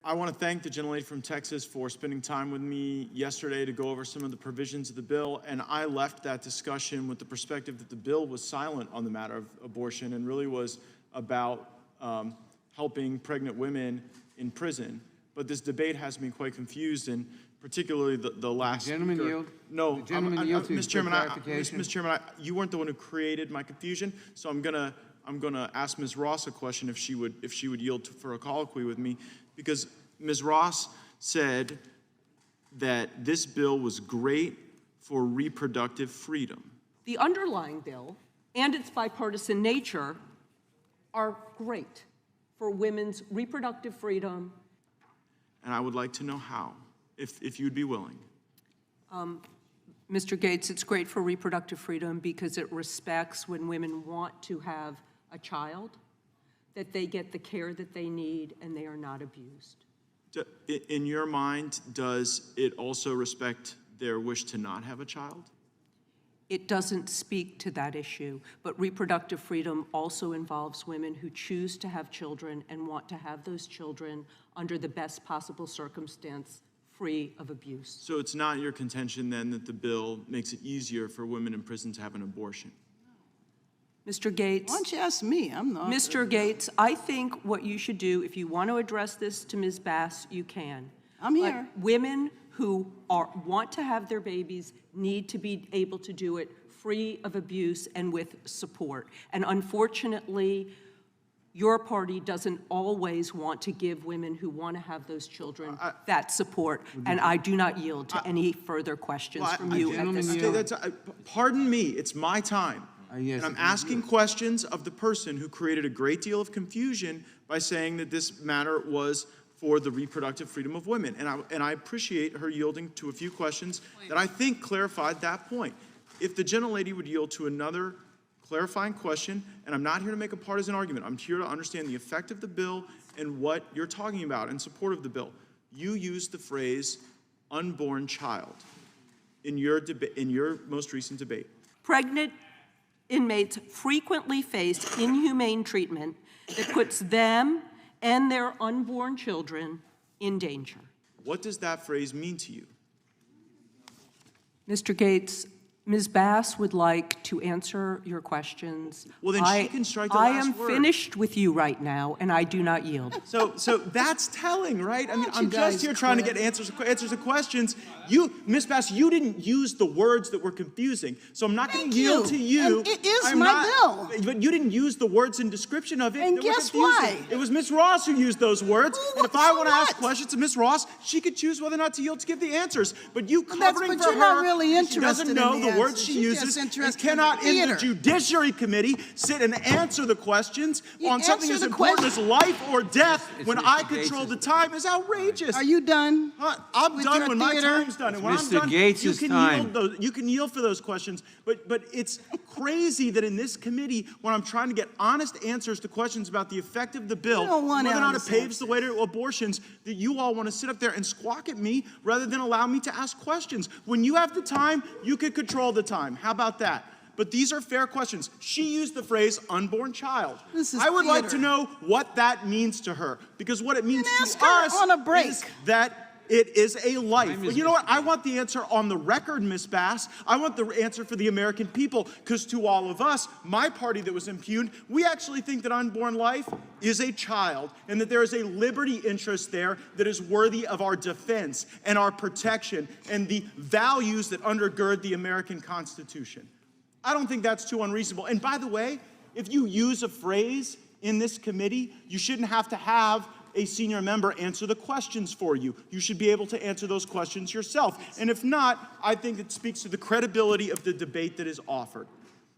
I want to thank the gentlelady from Texas for spending time with me yesterday to go over some of the provisions of the bill, and I left that discussion with the perspective that the bill was silent on the matter of abortion and really was about helping pregnant women in prison. But this debate has me quite confused, and particularly the last Gentleman speaker. yield. No, Mr. Chairman, you weren't the one who created my confusion, so I'm gonna ask Ms. Ross a question if she would yield for a colloquy with me, because Ms. Ross said that this bill was great for reproductive freedom. The underlying bill and its bipartisan nature are great for women's reproductive freedom. And I would like to know how, if you'd be willing. Mr. Gaetz, it's great for reproductive freedom because it respects when women want to have a child, that they get the care that they need and they are not abused. In your mind, does it also respect their wish to not have a child? It doesn't speak to that issue, but reproductive freedom also involves women who choose to have children and want to have those children under the best possible circumstance, free of abuse. So it's not your contention then that the bill makes it easier for women in prison to have an abortion? Mr. Gaetz. Why don't you ask me? I'm not. Mr. Gaetz, I think what you should do, if you want to address this to Ms. Bass, you can. I'm here. But women who want to have their babies need to be able to do it free of abuse and with support. And unfortunately, your party doesn't always want to give women who want to have those children that support, and I do not yield to any further questions from you at this time. Pardon me, it's my time. Yes, and I'm asking questions of the person who created a great deal of confusion by saying that this matter was for the reproductive freedom of women. And I appreciate her yielding to a few questions that I think clarified that point. If the gentlelady would yield to another clarifying question, and I'm not here to make a partisan argument, I'm here to understand the effect of the bill and what you're talking about in support of the bill. You used the phrase unborn child in your most recent debate. Pregnant inmates frequently face inhumane treatment that puts them and their unborn children in danger. What does that phrase mean to you? Mr. Gaetz, Ms. Bass would like to answer your questions. Well, then she can strike the I last am word. finished with you right now, and I do not yield. So that's telling, right? I mean, I'm guys just here trying to get answers to questions. Ms. Bass, you didn't use the words that were confusing, so I'm not going to yield to you. And it is my bill. But you didn't use the words in description of it. And that were guess confusing. why? It was Ms. Ross who used those words. Well, And if I so want to ask what? questions to Ms. Ross, she could choose whether or not to yield to give the answers. But you But covering for you're her, not really she interested doesn't in know the the words answers. she She's uses, just and interested cannot in the in the theater. Judiciary Committee sit and answer the questions You on something answer as the important as question. life or death when Mr. I Gaetz control is- the time is outrageous. Are you done? I'm with done your when my theater? time's done. And when It's I'm Mr. done, Gaetz's you can time. you can yield for those questions. But it's crazy that in this committee, when I'm trying to get honest answers to questions about the effect of the bill, You don't want whether or not it honest paves the way to abortions, that you all want to sit up there and squawk at me rather than allow me to ask questions. When you have the time, you can control the time. How about that? But these are fair questions. She used the phrase unborn child. This is I would like to theater. know what that means to her, because what it means Then to ask her us on a break. is that it is a life. Time is Well, you know what? Mr. I want the answer on the record, Ms. Bass. I want the answer for the American people, because to all of us, my party that was impugned, we actually think that unborn life is a child and that there is a liberty interest there that is worthy of our defense and our protection and the values that undergird the American Constitution. I don't think that's too unreasonable. And by the way, if you use a phrase in this committee, you shouldn't have to have a senior member answer the questions for you. You should be able to answer those questions yourself. And if not, I think it speaks to the credibility of the debate that is offered.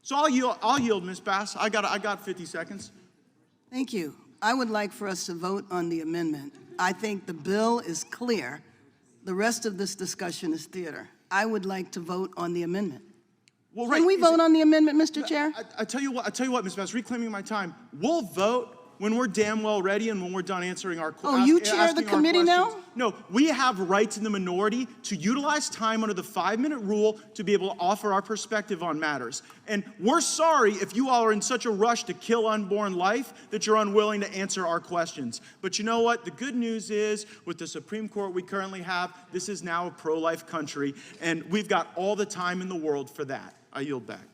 So I'll yield, Ms. Bass. I got 50 seconds. Thank you. I would like for us to vote on the amendment. I think the bill is clear. The rest of this discussion is theater. I would like to vote on the amendment. Well, Can we vote on the amendment, Mr. Chair? I tell you what, Ms. Bass, reclaiming my time, we'll vote when we're damn well ready and when we're done answering our Oh, you chair the committee now? No, we have rights in the minority to utilize time under the 5-minute rule to be able to offer our perspective on matters. And we're sorry if you all are in such a rush to kill unborn life that you're unwilling to answer our questions. But you know what? The good news is, with the Supreme Court we currently have, this is now a pro-life country, and we've got all the time in the world for that. I yield back.